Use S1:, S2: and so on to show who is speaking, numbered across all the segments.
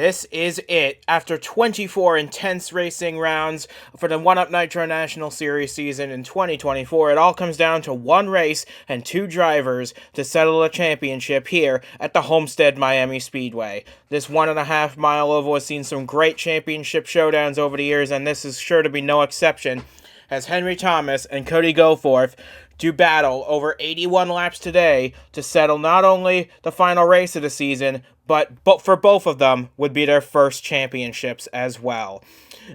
S1: This is it. After 24 intense racing rounds for the 1UP Nitro National Series season in 2024, it all comes down to one race and two drivers to settle a championship here at the Homestead-Miami Speedway. This 1.5 mile oval has seen some great championship showdowns over the years, and this is sure to be no exception, as Henry Thomas and Cody Goforth do battle over 81 laps today to settle not only the final race of the season, but for both of them would be their first championships as well.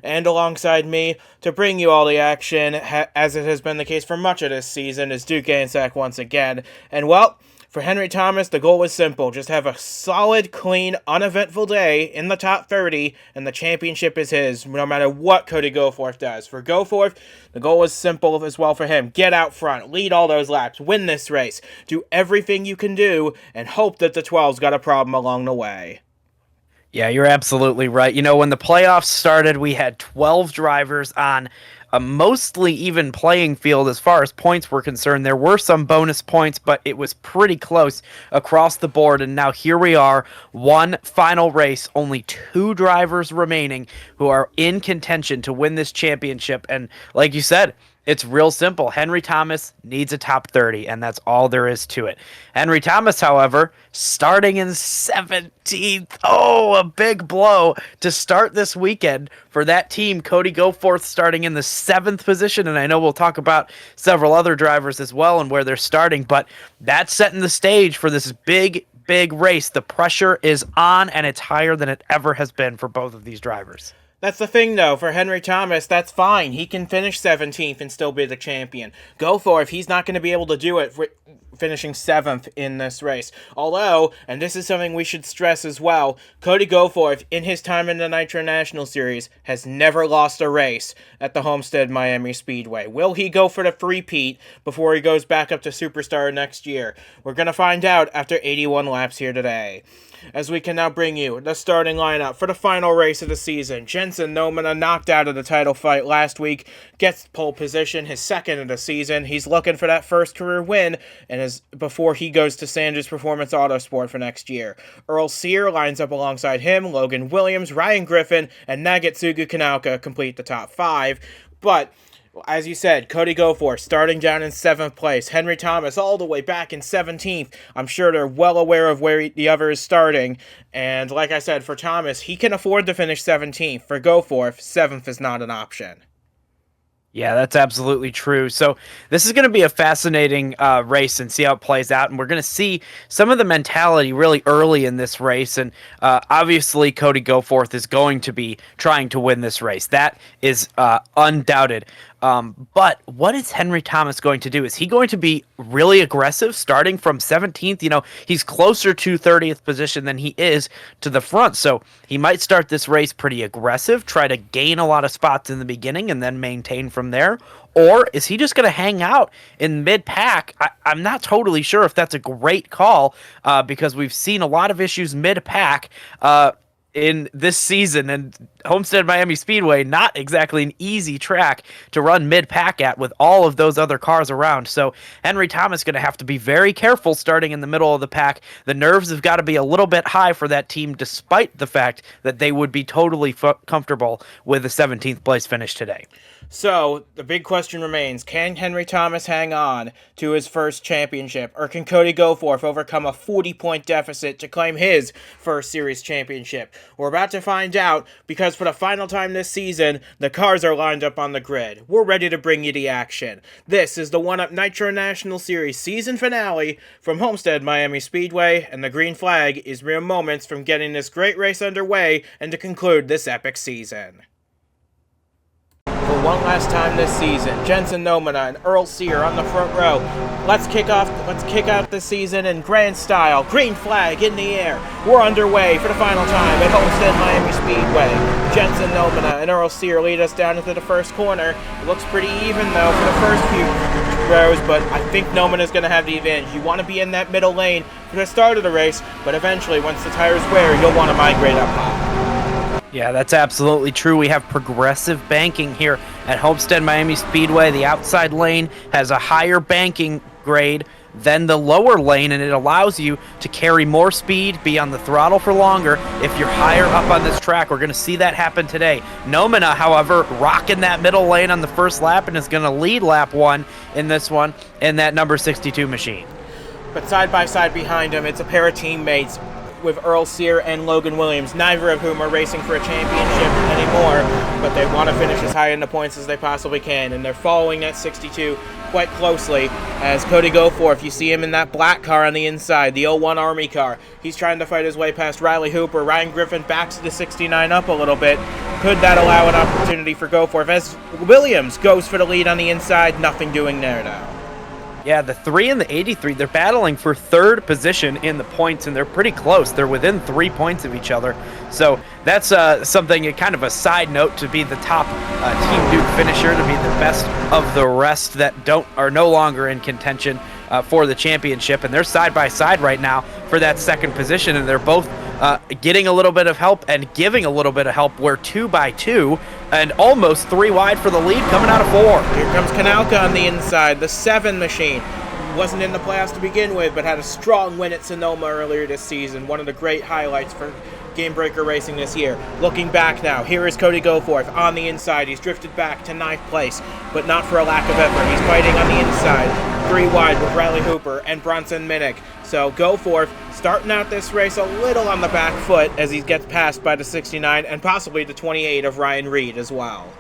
S1: And alongside me, to bring you all the action, as it has been the case for much of this season, is Duke Ansack once again. And well, for Henry Thomas, the goal was simple. Just have a solid, clean, uneventful day in the top 30, and the championship is his, no matter what Cody Goforth does. For Goforth, the goal was simple as well for him. Get out front, lead all those laps, win this race, do everything you can do, and hope that the 12's got a problem along the way.
S2: Yeah, you're absolutely right. You know, when the playoffs started, we had 12 drivers on a mostly even playing field as far as points were concerned. There were some bonus points, but it was pretty close across the board. And now here we are, one final race, only two drivers remaining who are in contention to win this championship. And like you said, it's real simple. Henry Thomas needs a top 30, and that's all there is to it. Henry Thomas, however, starting in 17th. Oh, a big blow to start this weekend for that team. Cody Goforth starting in the 7th position, and I know we'll talk about several other drivers as well and where they're starting, but that's setting the stage for this big race. The pressure is on, and it's higher than it ever has been for both of these drivers.
S1: That's the thing, though. For Henry Thomas, that's fine. He can finish 17th and still be the champion. Goforth, he's not going to be able to do it finishing 7th in this race. Although, and this is something we should stress as well, Cody Goforth, in his time in the Nitro National Series, has never lost a race at the Homestead-Miami Speedway. Will he go for the three-peat before he goes back up to Superstar next year? We're going to find out after 81 laps here today. As we can now bring you the starting lineup for the final race of the season. Jensen Nomina, knocked out of the title fight last week, gets pole position, his second of the season. He's looking for that first career win, and before he goes to Sanders Performance Autosport for next year. Earl Sear lines up alongside him. Logan Williams, Ryan Griffin, and Nagatsugu Kanauka complete the top 5. But as you said, Cody Goforth starting down in 7th place. Henry Thomas all the way back in 17th. I'm sure they're well aware of where the other is starting. And like I said, for Thomas, he can afford to finish 17th. For Goforth, 7th is not an option.
S2: Yeah, that's absolutely true. So this is going to be a fascinating race and see how it plays out. And we're going to see some of the mentality really early in this race. And obviously, Cody Goforth is going to be trying to win this race. That is undoubted. But what is Henry Thomas going to do? Is he going to be really aggressive starting from 17th? You know, he's closer to 30th position than he is to the front. So he might start this race pretty aggressive, try to gain a lot of spots in the beginning and then maintain from there. Or is he just going to hang out in mid-pack? I'm not totally sure if that's a great call because we've seen a lot of issues mid-pack in this season, and Homestead-Miami Speedway, not exactly an easy track to run mid-pack at with all of those other cars around. So Henry Thomas is going to have to be very careful starting in the middle of the pack. The nerves have got to be a little bit high for that team, despite the fact that they would be totally comfortable with a 17th place finish today.
S1: So, the big question remains, can Henry Thomas hang on to his first championship, or can Cody Goforth overcome a 40-point deficit to claim his first series championship? We're about to find out, because for the final time this season, the cars are lined up on the grid. We're ready to bring you the action. This is the 1UP Nitro National Series season finale from Homestead-Miami Speedway, and the green flag is mere moments from getting this great race underway and to conclude this epic season. For one last time this season, Jensen Nomina and Earl Sear on the front row. Let's kick out the season in grand style. Green flag in the air. We're underway for the final time at Homestead-Miami Speedway. Jensen Nomina and Earl Sear lead us down into the first corner. It looks pretty even though for the first few rows, but I think Nomina's going to have the advantage. You want to be in that middle lane for the start of the race, but eventually once the tires wear, you'll want to migrate up high.
S2: Yeah, that's absolutely true. We have progressive banking here at Homestead-Miami Speedway. The outside lane has a higher banking grade than the lower lane, and it allows you to carry more speed, be on the throttle for longer if you're higher up on this track. We're going to see that happen today. Nomina, however, rocking that middle lane on the first lap and is going to lead lap 1 in this one in that number 62 machine.
S1: But side by side behind him, it's a pair of teammates with Earl Sear and Logan Williams, neither of whom are racing for a championship anymore, but they want to finish as high in the points as they possibly can, and they're following that 62 quite closely as Cody Goforth, you see him in that black car on the inside, the 01 Army car. He's trying to fight his way past Riley Hooper. Ryan Griffin backs the 69 up a little bit. Could that allow an opportunity for Goforth as Williams goes for the lead on the inside? Nothing doing there now.
S2: Yeah, the 3 and the 83, they're battling for third position in the points, and they're pretty close. They're within 3 points of each other. So that's something, kind of a side note, to be the top Team Duke finisher, to be the best of the rest that are no longer in contention for the championship. And they're side by side right now for that second position, and they're both getting a little bit of help and giving a little bit of help. We're 2 by 2 and almost 3 wide for the lead coming out of 4.
S1: Here comes Kanalka on the inside, the 7 machine. Wasn't in the playoffs to begin with, but had a strong win at Sonoma earlier this season. One of the great highlights for Game Breaker Racing this year. Looking back now, here is Cody Goforth on the inside. He's drifted back to 9th place, but not for a lack of effort. He's fighting on the inside, 3 wide with Riley Hooper and Bronson Minnick. So Goforth starting out this race a little on the back foot as he gets passed by the 69 and possibly the 28 of Ryan Reed as well.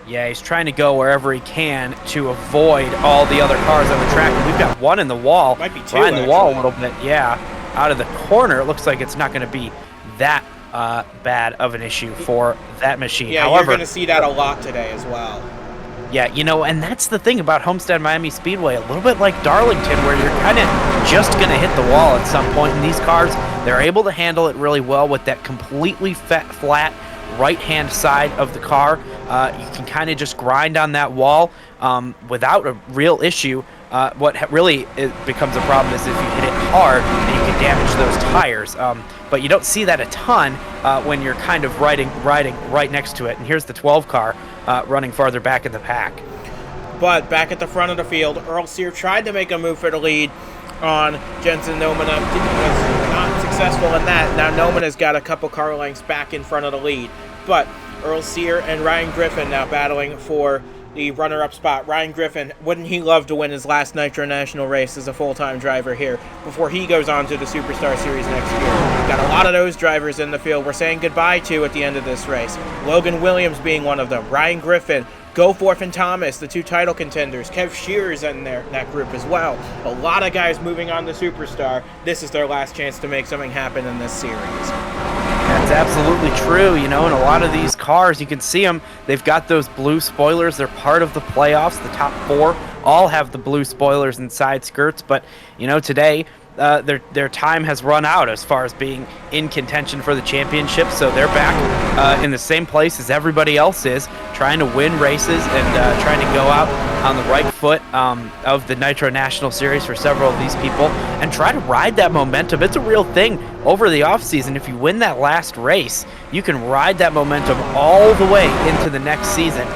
S2: Yeah, he's trying to go wherever he can to avoid all the other cars on the track. And we've got one in the wall.
S1: Might be 2,
S2: behind the
S1: actually.
S2: wall a little bit. Yeah, out of the corner. It looks like it's not going to be that bad of an issue for that machine.
S1: Yeah,
S2: however,
S1: you're going to see that a lot today as well.
S2: Yeah, and that's the thing about Homestead-Miami Speedway, a little bit like Darlington, where you're kind of just going to hit the wall at some point. In these cars, they're able to handle it really well with that completely flat right-hand side of the car. You can kind of just grind on that wall without a real issue. What really becomes a problem is if you hit it hard and you can damage those tires. But you don't see that a ton when you're kind of riding right next to it. And here's the 12 car running farther back in the pack.
S1: But back at the front of the field, Earl Sear tried to make a move for the lead on Jensen Nomina. Was not successful in that. Now Nomina's got a couple car lengths back in front of the lead. But Earl Sear and Ryan Griffin now battling for the runner-up spot. Ryan Griffin, wouldn't he love to win his last Nitro National race as a full-time driver here before he goes on to the Superstar Series next year? Got a lot of those drivers in the field we're saying goodbye to at the end of this race. Logan Williams being one of them. Ryan Griffin, Goforth and Thomas, the 2 title contenders. Kev Shearer's in that group as well. A lot of guys moving on to Superstar. This is their last chance to make something happen in this series.
S2: That's absolutely true. In a lot of these cars, you can see them. They've got those blue spoilers. They're part of the playoffs. The top 4 all have the blue spoilers and side skirts. But, today, their time has run out as far as being in contention for the championship. So they're back in the same place as everybody else is, trying to win races and trying to go out on the right foot of the Nitro National Series for several of these people and try to ride that momentum. It's a real thing over the offseason. If you win that last race, you can ride that momentum all the way into the next season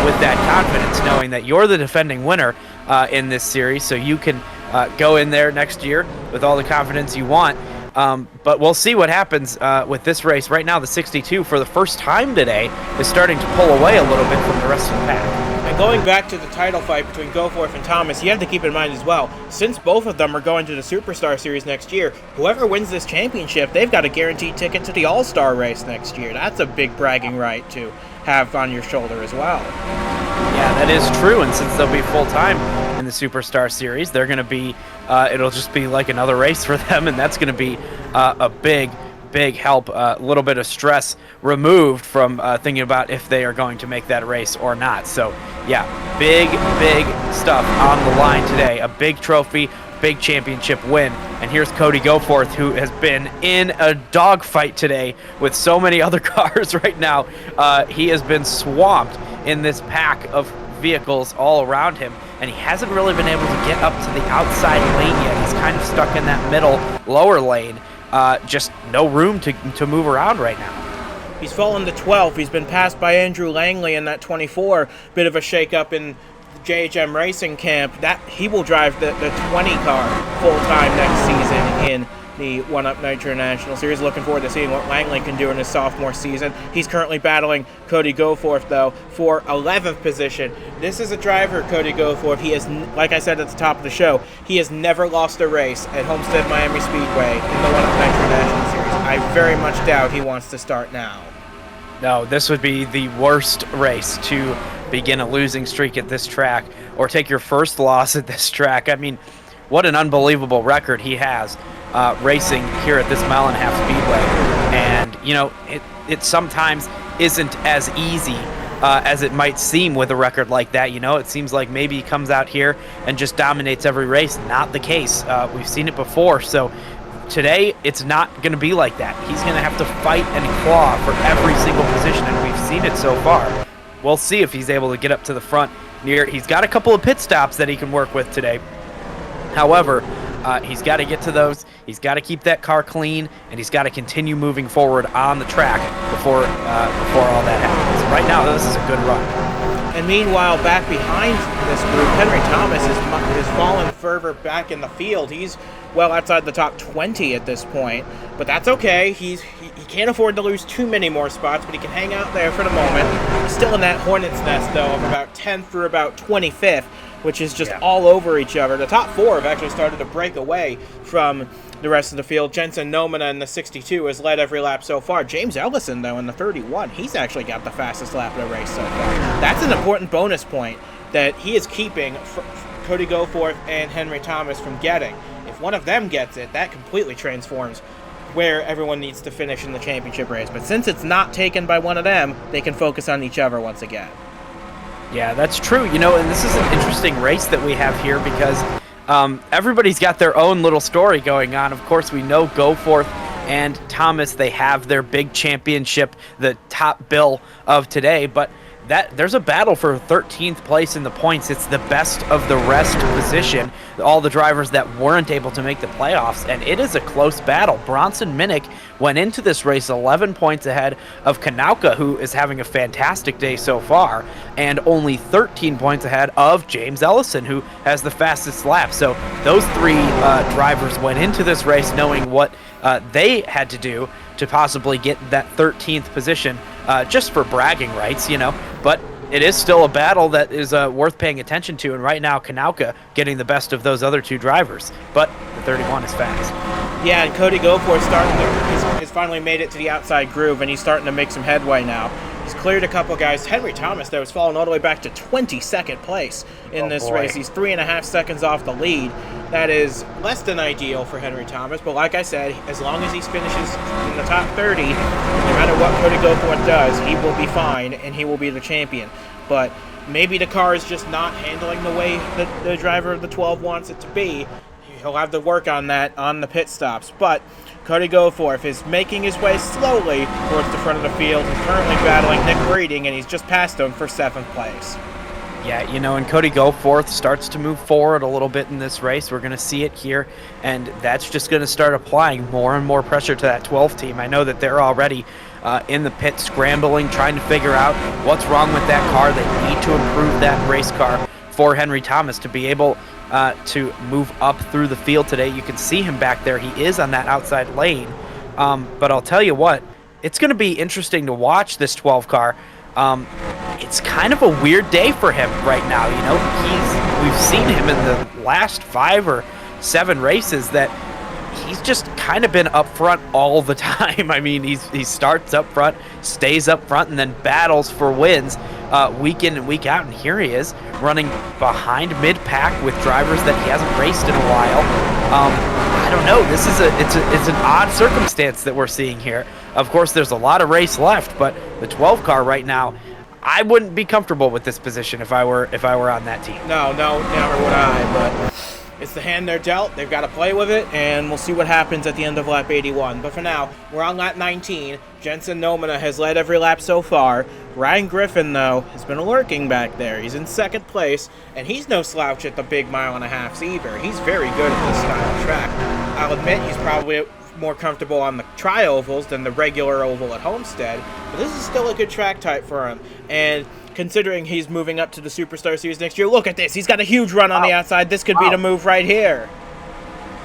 S2: with that confidence, knowing that you're the defending winner in this series, so you can go in there next year with all the confidence you want. But we'll see what happens with this race. Right now, the 62, for the first time today, is starting to pull away a little bit from the rest of the pack.
S1: And going back to the title fight between Goforth and Thomas, you have to keep in mind as well, since both of them are going to the Superstar Series next year, whoever wins this championship, they've got a guaranteed ticket to the All-Star race next year. That's a big bragging right to have on your shoulder as well.
S2: Yeah, that is true, and since they'll be full-time in the Superstar Series, they're going to be, it'll just be like another race for them, and that's going to be a big help, a little bit of stress removed from thinking about if they are going to make that race or not. So, yeah, big stuff on the line today. A big trophy, big championship win. And here's Cody Goforth, who has been in a dogfight today with so many other cars right now. He has been swamped in this pack of vehicles all around him, and he hasn't really been able to get up to the outside lane yet. He's kind of stuck in that middle lower lane. Just no room to move around right now. He's
S1: fallen to 12th. He's been passed by Andrew Langley in that 24. Bit of a shake-up in JHM Racing Camp, that he will drive the 20 car full-time next season in the 1UP Nitro National Series. Looking forward to seeing what Langley can do in his sophomore season. He's currently battling Cody Goforth, though, for 11th position. This is a driver, Cody Goforth. He has, like I said at the top of the show, he has never lost a race at Homestead-Miami Speedway in the 1UP Nitro National Series. I very much doubt he wants to start now.
S2: No, this would be the worst race to begin a losing streak at this track or take your first loss at this track. I mean, what an unbelievable record he has racing here at this mile-and-a-half Speedway. And, you know, it sometimes isn't as easy as it might seem with a record like that. You know, it seems like maybe he comes out here and just dominates every race. Not the case. We've seen it before. So today, it's not going to be like that. He's going to have to fight and claw for every single position, and we've seen it so far. We'll see if he's able to get up to the front. He's got a couple of pit stops that he can work with today. However, he's got to get to those. He's got to keep that car clean, and he's got to continue moving forward on the track before all that happens. Right now, this is a good run.
S1: And meanwhile, back behind this group, Henry Thomas has fallen further back in the field. He's well outside the top 20 at this point, but that's okay. He can't afford to lose too many more spots, but he can hang out there for the moment. He's still in that hornet's nest, though, of about 10th through about 25th, which is just all over each other. The top four have actually started to break away from the rest of the field. Jensen Nomina in the 62 has led every lap so far. James Ellison, though, in the 31, he's actually got the fastest lap of the race so far. That's an important bonus point that he is keeping Cody Goforth and Henry Thomas from getting. If one of them gets it, that completely transforms where everyone needs to finish in the championship race. But since it's not taken by one of them, they can focus on each other once again.
S2: Yeah, that's true. You know, and this is an interesting race that we have here because everybody's got their own little story going on. Of course, we know Goforth and Thomas, they have their big championship, the top bill of today, but there's a battle for 13th place in the points. It's the best of the rest position, all the drivers that weren't able to make the playoffs, and it is a close battle. Bronson Minnick went into this race 11 points ahead of Kanauka, who is having a fantastic day so far, and only 13 points ahead of James Ellison, who has the fastest lap. So those three drivers went into this race knowing what they had to do to possibly get that 13th position, just for bragging rights, you know. But it is still a battle that is worth paying attention to, and right now Kanauka getting the best of those other two drivers. But the 31 is fast.
S1: Yeah, and Cody Goforth he's finally made it to the outside groove, and he's starting to make some headway now. He's cleared a couple guys. Henry Thomas, though, has fallen all the way back to 22nd place in this race. He's 3.5 seconds off the lead. That is less than ideal for Henry Thomas, but like I said, as long as he finishes in the top 30, no matter what Cody Goforth does, he will be fine, and he will be the champion. But maybe the car is just not handling the way that the driver of the 12 wants it to be. He'll have to work on that on the pit stops, but Cody Goforth is making his way slowly towards the front of the field. He's currently battling Nick Breeding, and he's just passed him for 7th place.
S2: Yeah, you know, and Cody Goforth starts to move forward a little bit in this race. We're going to see it here, and that's just going to start applying more and more pressure to that 12 team. I know that they're already in the pit scrambling, trying to figure out what's wrong with that car. They need to improve that race car for Henry Thomas to be able to move up through the field today. You can see him back there. He is on that outside lane. But I'll tell you what, it's going to be interesting to watch this 12 car. It's kind of a weird day for him right now. You know, we've seen him in the last 5 or 7 races that he's just kind of been up front all the time. I mean, he starts up front, stays up front, and then battles for wins week in and week out. And here he is running behind mid-pack with drivers that he hasn't raced in a while. I don't know. This is it's an odd circumstance that we're seeing here. Of course, there's a lot of race left, but the 12 car right now, I wouldn't be comfortable with this position if I were on that team.
S1: No, never would I. But it's the hand they're dealt. They've got to play with it, and we'll see what happens at the end of lap 81. But for now, we're on lap 19. Jensen Nomina has led every lap so far. Ryan Griffin, though, has been lurking back there. He's in 2nd place, and he's no slouch at the big mile-and-a-halfs either. He's very good at this style of track. I'll admit he's probably more comfortable on the tri-ovals than the regular oval at Homestead, but this is still a good track type for him. And considering he's moving up to the Superstar Series next year. Look at this. He's got a huge run on the outside. This could be the move right here.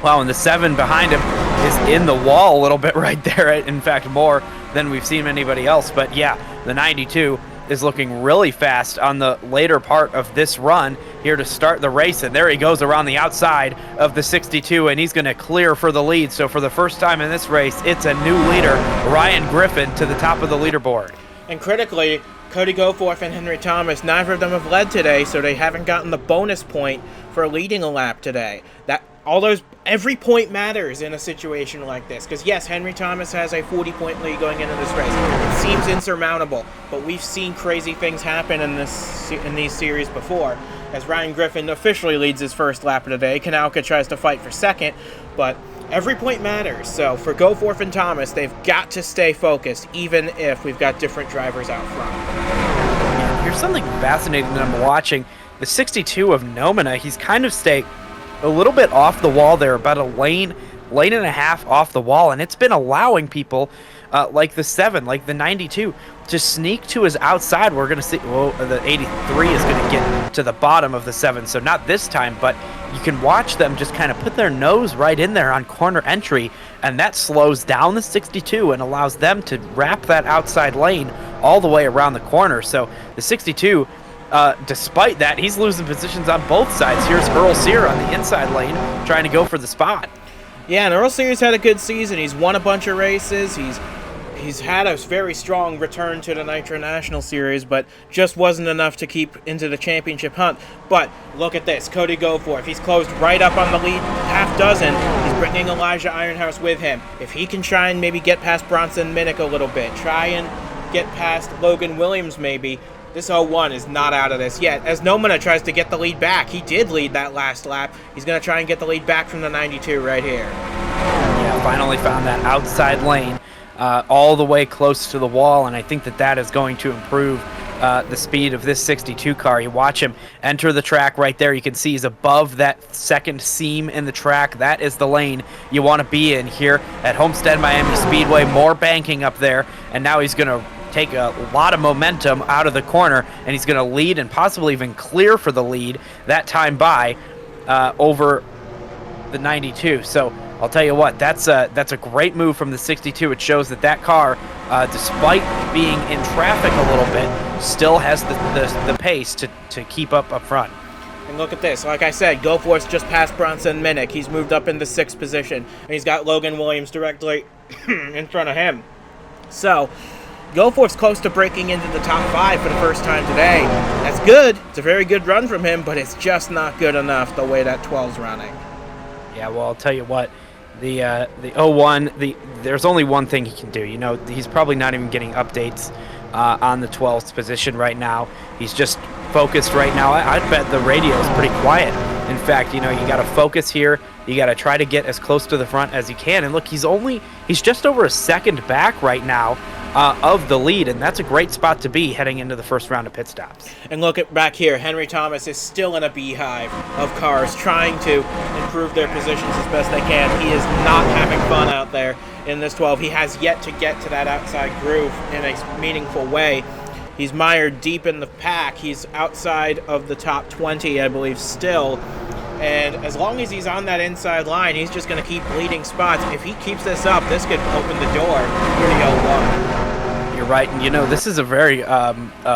S2: Wow, and the 7 behind him is in the wall a little bit right there. In fact, more than we've seen anybody else. But yeah, the 92 is looking really fast on the later part of this run here to start the race. And there he goes around the outside of the 62, and he's going to clear for the lead. So for the first time in this race, it's a new leader, Ryan Griffin, to the top of the leaderboard.
S1: And critically, Cody Goforth and Henry Thomas, neither of them have led today, so they haven't gotten the bonus point for leading a lap today. Every point matters in a situation like this, because yes, Henry Thomas has a 40-point lead going into this race. It seems insurmountable, but we've seen crazy things happen in these series before. As Ryan Griffin officially leads his first lap of the day, Kanalka tries to fight for second, but every point matters. So for Goforth and Thomas, they've got to stay focused, even if we've got different drivers out front.
S2: Here's something fascinating that I'm watching. The 62 of Nomina, he's kind of stayed a little bit off the wall there, about a lane and a half off the wall, and it's been allowing people like the 7, like the 92, to sneak to his outside. We're going to see, the 83 is going to get to the bottom of the 7, so not this time, but you can watch them just kind of put their nose right in there on corner entry, and that slows down the 62 and allows them to wrap that outside lane all the way around the corner. So the 62, despite that, he's losing positions on both sides. Here's Earl Sear on the inside lane trying to go for the spot.
S1: Yeah, and Earl Sear's had a good season. He's won a bunch of races. He's had a very strong return to the Nitro National Series, but just wasn't enough to keep into the championship hunt. But look at this, Cody Goforth. He's closed right up on the lead, half dozen. He's bringing Elijah Ironhouse with him. If he can try and maybe get past Bronson Minnick a little bit, try and get past Logan Williams maybe, this 01 is not out of this yet. As Nomina tries to get the lead back. He did lead that last lap. He's going to try and get the lead back from the 92 right here.
S2: Yeah, finally found that outside lane all the way close to the wall, and I think that is going to improve the speed of this 62 car. You watch him enter the track right there. You can see he's above that second seam in the track. That is the lane you want to be in here at Homestead-Miami Speedway. More banking up there, and now he's going to take a lot of momentum out of the corner, and he's going to lead and possibly even clear for the lead that time by over the 92. So I'll tell you what, that's a great move from the 62. It shows that car, despite being in traffic a little bit, still has the pace to keep up front.
S1: And look at this. Like I said, Goforth just passed Bronson Minnick. He's moved up into 6th position, and he's got Logan Williams directly in front of him. So Goforth's close to breaking into the top 5 for the first time today. That's good. It's a very good run from him, but it's just not good enough the way that 12's running.
S2: Yeah, well, I'll tell you what. The 01, there's only one thing he can do. You know, he's probably not even getting updates on the 12th position right now. He's just focused right now. I'd bet the radio is pretty quiet. In fact, you know, you got to focus here. You got to try to get as close to the front as you can. And look, he's just over a second back right now of the lead, and that's a great spot to be heading into the first round of pit stops.
S1: And look at back here, Henry Thomas is still in a beehive of cars trying to improve their positions as best they can. He is not having fun out there in this 12. He has yet to get to that outside groove in a meaningful way. He's mired deep in the pack. He's outside of the top 20, I believe, still. And as long as he's on that inside line, he's just going to keep bleeding spots. If he keeps this up, this could open the door for the 01.
S2: You're right, and you know, this is a very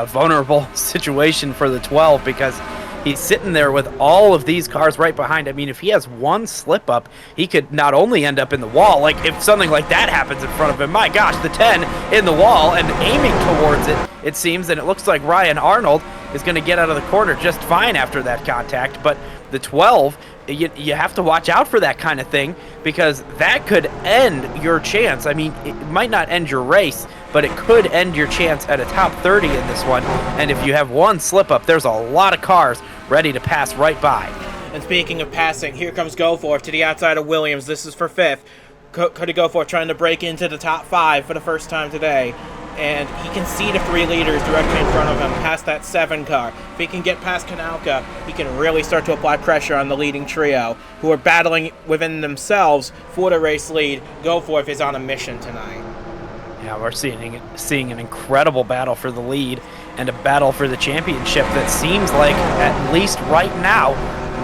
S2: vulnerable situation for the 12 because he's sitting there with all of these cars right behind. I mean, if he has one slip up, he could not only end up in the wall, like if something like that happens in front of him, my gosh, the 10 in the wall and aiming towards it seems, and it looks like Ryan Arnold is going to get out of the corner just fine after that contact, but the 12, you have to watch out for that kind of thing because that could end your chance. I mean, it might not end your race, but it could end your chance at a top 30 in this one. And if you have one slip up, there's a lot of cars ready to pass right by.
S1: And speaking of passing, here comes Goforth to the outside of Williams. This is for 5th. Cody Goforth trying to break into the top 5 for the first time today. And he can see the 3 leaders directly in front of him, past that 7 car. If he can get past Kanalka, he can really start to apply pressure on the leading trio, who are battling within themselves for the race lead. Goforth is on a mission tonight.
S2: Yeah, we're seeing an incredible battle for the lead and a battle for the championship that seems like, at least right now,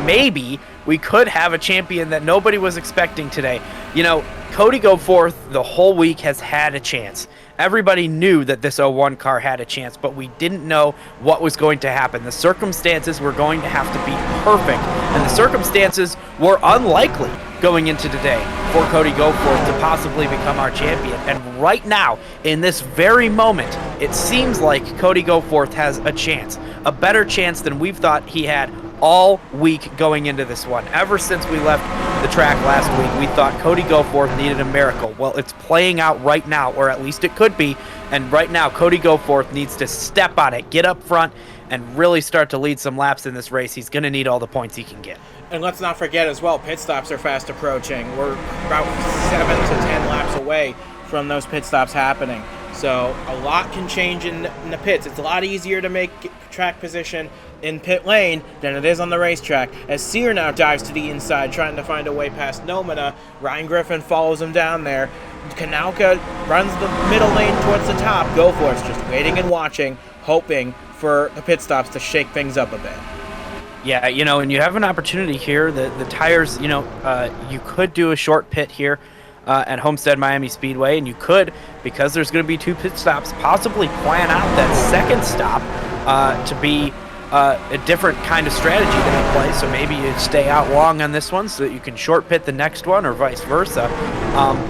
S2: maybe we could have a champion that nobody was expecting today. You know, Cody Goforth the whole week has had a chance. Everybody knew that this 01 car had a chance, but we didn't know what was going to happen. The circumstances were going to have to be perfect, and the circumstances were unlikely going into today for Cody Goforth to possibly become our champion. And right now, in this very moment, it seems like Cody Goforth has a chance, a better chance than we've thought he had all week going into this one. Ever since we left the track last week, we thought Cody Goforth needed a miracle. Well, it's playing out right now, or at least it could be. And right now, Cody Goforth needs to step on it, get up front, and really start to lead some laps in this race. He's going to need all the points he can get.
S1: And let's not forget as well, pit stops are fast approaching. We're about 7 to 10 laps away from those pit stops happening. So a lot can change in the pits. It's a lot easier to make track position in pit lane than it is on the racetrack. As Sear now dives to the inside, trying to find a way past Nomina, Ryan Griffin follows him down there. Kanalka runs the middle lane towards the top. Goforth's just waiting and watching, hoping for the pit stops to shake things up a bit.
S2: Yeah, you know, and you have an opportunity here. The tires, you know, you could do a short pit here at Homestead-Miami Speedway, and you could, because there's going to be 2 pit stops, possibly plan out that second stop to be a different kind of strategy that you play. So maybe you stay out long on this one so that you can short pit the next one, or vice versa.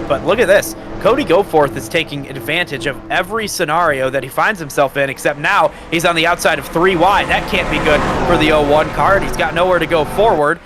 S2: But look at this. Cody Goforth is taking advantage of every scenario that he finds himself in, except now he's on the outside of 3 wide. That can't be good for the 01 car, and he's got nowhere to go forward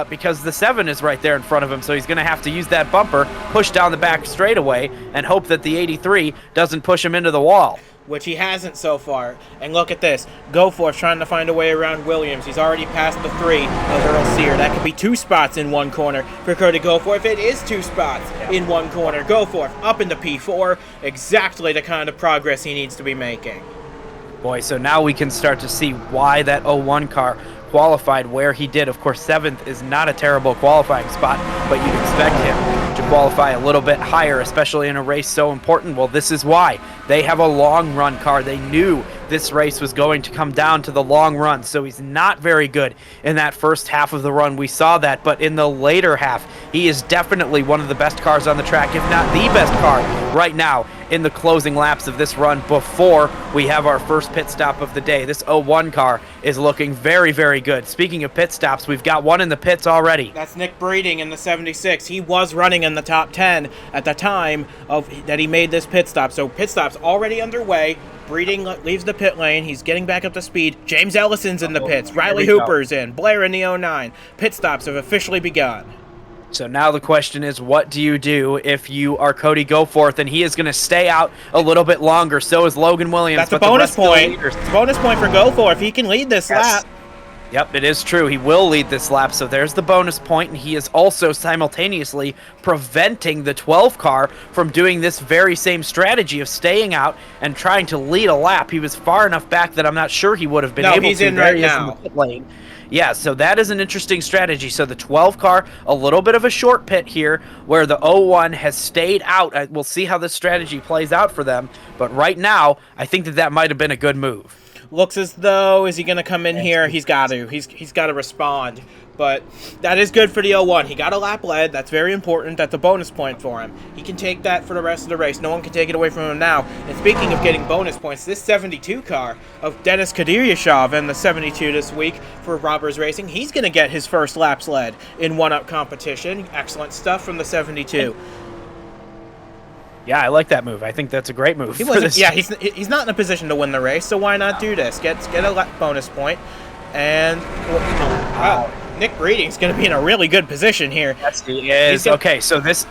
S2: because the 7 is right there in front of him, so he's going to have to use that bumper, push down the back straightaway, and hope that the 83 doesn't push him into the wall.
S1: Which he hasn't so far. And look at this. Goforth trying to find a way around Williams. He's already passed the 3 of Earl Sear. That could be 2 spots in one corner for Cody Goforth. It is 2 spots in one corner. Goforth up into P4. Exactly the kind of progress he needs to be making.
S2: Boy, so now we can start to see why that 01 car qualified where he did. Of course, 7th is not a terrible qualifying spot, but you'd expect him to qualify a little bit higher, especially in a race so important. Well, this is why. They have a long run car. They knew this race was going to come down to the long run, so he's not very good in that first half of the run. We saw that, but in the later half, he is definitely one of the best cars on the track, if not the best car right now in the closing laps of this run before we have our first pit stop of the day. This 01 car is looking very, very good. Speaking of pit stops, we've got one in the pits already.
S1: That's Nick Breeding in the 76. He was running in the top 10 at the time that he made this pit stop. So pit stop's already underway. Breeding leaves the pit lane. He's getting back up to speed. James Ellison's in the pits. Riley Hooper's in. Blair in the 09. Pit stops have officially begun.
S2: So now the question is, what do you do if you are Cody Goforth, and he is going to stay out a little bit longer? So is Logan Williams.
S1: That's a bonus point. It's a bonus point for Goforth. He can lead this lap.
S2: Yep, it is true. He will lead this lap, so there's the bonus point, and he is also simultaneously preventing the 12 car from doing this very same strategy of staying out and trying to lead a lap. He was far enough back that I'm not sure he would have been able to.
S1: No, he's in right now.
S2: In the pit lane. Yeah, so that is an interesting strategy. So the 12 car, a little bit of a short pit here, where the 01 has stayed out. We'll see how this strategy plays out for them, but right now, I think that might have been a good move.
S1: Looks as though, is he going to come in here? He's got to. He's got to respond. But that is good for the 01. He got a lap lead. That's very important. That's a bonus point for him. He can take that for the rest of the race. No one can take it away from him now. And speaking of getting bonus points, this 72 car of Dennis Kadyryashov in the 72 this week for Robbers Racing, he's going to get his first laps lead in one-up competition. Excellent stuff from the 72.
S2: Yeah, I like that move. I think that's a great move.
S1: Yeah, he's not in a position to win the race, so why not do this? Get a bonus point. And, wow, Nick Breeding's going to be in a really good position here.
S2: Yes, he is. Okay, so this...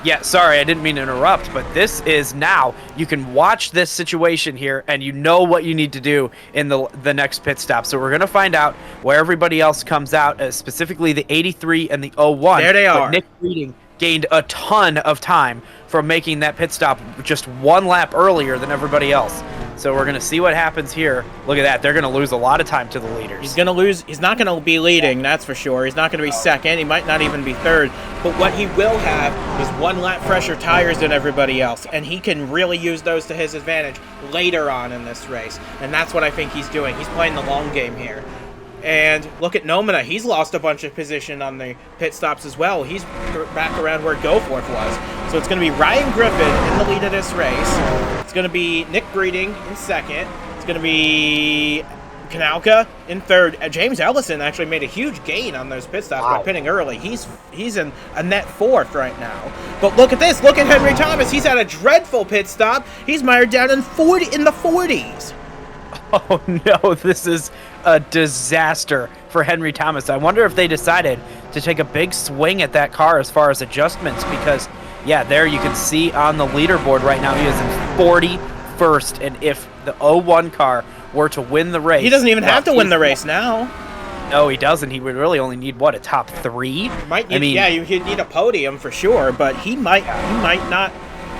S2: Yeah, sorry, I didn't mean to interrupt, but this is now, you can watch this situation here, and you know what you need to do in the next pit stop. So we're going to find out where everybody else comes out, specifically the 83 and the 01.
S1: There they are.
S2: But Nick Breeding gained a ton of time from making that pit stop just one lap earlier than everybody else. So we're going to see what happens here. Look at that. They're going to lose a lot of time to the leaders.
S1: He's going to lose. He's not going to be leading, that's for sure. He's not going to be second. He might not even be third. But what he will have is 1 lap fresher tires than everybody else. And he can really use those to his advantage later on in this race. And that's what I think he's doing. He's playing the long game here. And look at Nomina. He's lost a bunch of position on the pit stops as well. He's back around where Goforth was. So it's going to be Ryan Griffin in the lead of this race. It's going to be Nick Breeding in second. It's going to be Kanalka in third. James Ellison actually made a huge gain on those pit stops by pitting early. He's in a net fourth right now. But look at this. Look at Henry Thomas. He's had a dreadful pit stop. He's mired down in the 40s.
S2: Oh no, this is a disaster for Henry Thomas. I wonder if they decided to take a big swing at that car as far as adjustments, because yeah, there you can see on the leaderboard right now he is in 41st, and if the 01 car were to win the race,
S1: he doesn't even have to win the race now.
S2: No, he doesn't. He would really only need, what, a top 3?
S1: He'd need a podium for sure, but he might not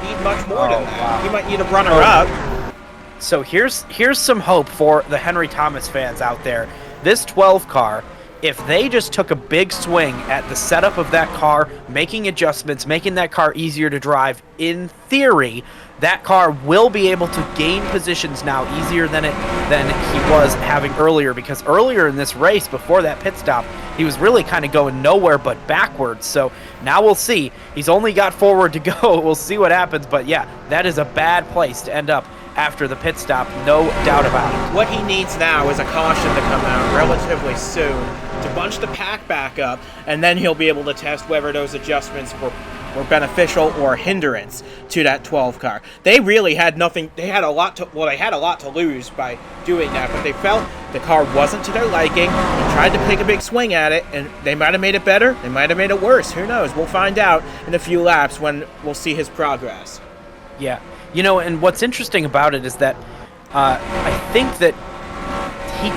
S1: need much more than that. Wow. He might need a runner-up.
S2: So here's some hope for the Henry Thomas fans out there. This 12 car, if they just took a big swing at the setup of that car, making adjustments, making that car easier to drive, in theory, that car will be able to gain positions now easier than he was having earlier, because earlier in this race, before that pit stop, he was really kind of going nowhere but backwards. So now we'll see. He's only got forward to go. We'll see what happens. But yeah, that is a bad place to end up after the pit stop, no doubt about it.
S1: What he needs now is a caution to come out relatively soon to bunch the pack back up, and then he'll be able to test whether those adjustments were beneficial or hindrance to that 12 car. They really had nothing. They had a lot to lose by doing that, but they felt the car wasn't to their liking. They tried to take a big swing at it, and they might have made it better. They might have made it worse. Who knows? We'll find out in a few laps when we'll see his progress.
S2: Yeah. You know, and what's interesting about it is that I think that he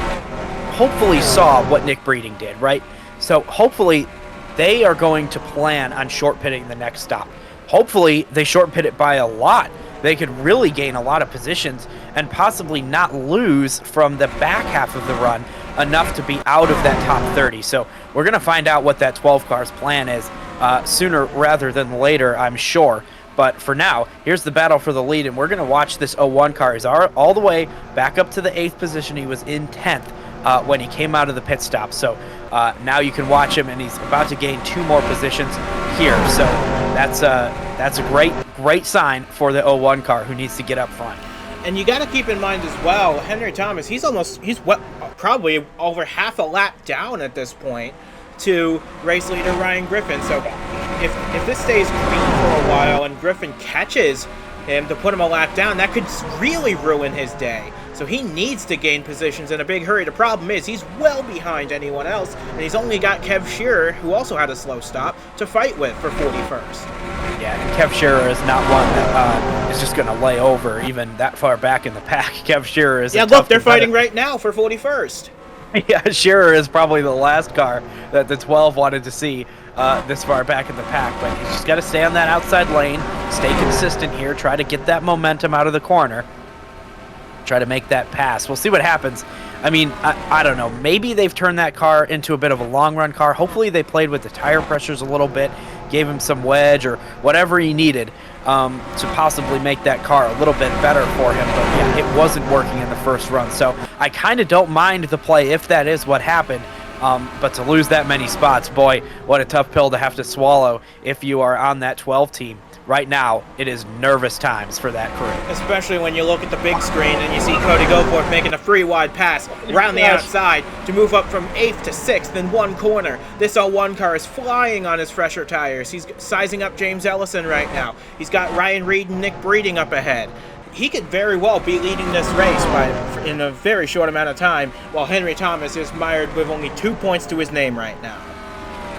S2: hopefully saw what Nick Breeding did, right? So hopefully they are going to plan on short pitting the next stop. Hopefully they short pit it by a lot. They could really gain a lot of positions and possibly not lose from the back half of the run enough to be out of that top 30. So we're going to find out what that 12 car's plan is sooner rather than later, I'm sure. But for now, here's the battle for the lead, and we're going to watch this 01 car. He's all the way back up to the 8th position. He was in 10th when he came out of the pit stop. So now you can watch him, and he's about to gain 2 more positions here. So that's a great sign for the 01 car, who needs to get up front.
S1: And you got to keep in mind as well, Henry Thomas, he's probably over half a lap down at this point to race leader Ryan Griffin. So if this stays clean for a while and Griffin catches him to put him a lap down, that could really ruin his day. So he needs to gain positions in a big hurry. The problem is he's well behind anyone else, and he's only got Kev Shearer, who also had a slow stop, to fight with for 41st.
S2: Yeah, and Kev Shearer is not one that is just going to lay over even that far back in the pack. Kev Shearer is
S1: they're fighting right now for 41st.
S2: Yeah, Shearer is probably the last car that the 12 wanted to see this far back in the pack, but he's just got to stay on that outside lane, stay consistent here, try to get that momentum out of the corner, try to make that pass. We'll see what happens. I mean, I don't know. Maybe they've turned that car into a bit of a long-run car. Hopefully they played with the tire pressures a little bit, gave him some wedge or whatever he needed to possibly make that car a little bit better for him. But yeah, it wasn't working in the first run. So I kind of don't mind the play if that is what happened. But to lose that many spots, boy, what a tough pill to have to swallow if you are on that 12 team. Right now, it is nervous times for that crew.
S1: Especially when you look at the big screen and you see Cody Goforth making a free wide pass around the outside to move up from 8th to 6th in one corner. This 01 car is flying on his fresher tires. He's sizing up James Ellison right now. He's got Ryan Reed and Nick Breeding up ahead. He could very well be leading this race in a very short amount of time, while Henry Thomas is mired with only 2 points to his name right now.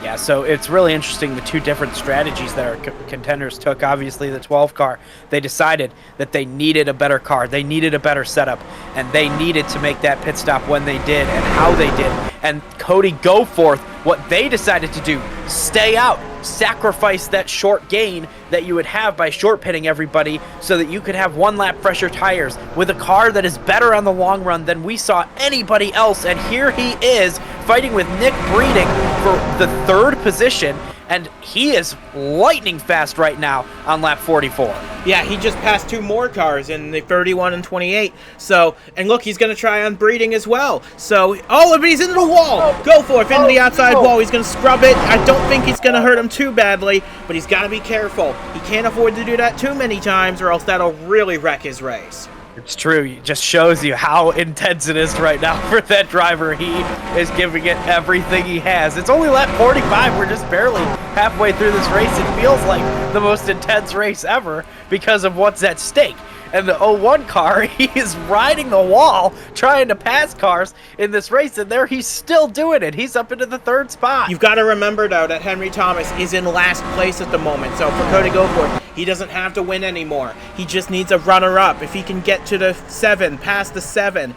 S2: Yeah, so it's really interesting, the two different strategies that our contenders took. Obviously, the 12 car, they decided that they needed a better car. They needed a better setup, and they needed to make that pit stop when they did and how they did. And Cody Goforth, what they decided to do, stay out, sacrifice that short gain that you would have by short pitting everybody so that you could have one lap fresher tires with a car that is better on the long run than we saw anybody else. And here he is fighting with Nick Breeding for the 3rd position, and he is lightning fast right now on lap 44.
S1: Yeah, he just passed 2 more cars in the 31 and 28. So, and look, he's going to try on Breeding as well. So, but he's into the wall. Goforth into the outside wall. He's going to scrub it. I don't think he's going to hurt him too badly, but he's got to be careful. He can't afford to do that too many times, or else that'll really wreck his race.
S2: It's true. It just shows you how intense it is right now for that driver. He is giving it everything he has. It's only lap 45. We're just barely halfway through this race. It feels like the most intense race ever because of what's at stake. And the 01 car, he is riding the wall trying to pass cars in this race, and there he's still doing it. He's up into the 3rd spot.
S1: You've got to remember, though, that Henry Thomas is in last place at the moment. So for Cody Goforth, he doesn't have to win anymore. He just needs a runner-up. If he can get to the 7, past the 7,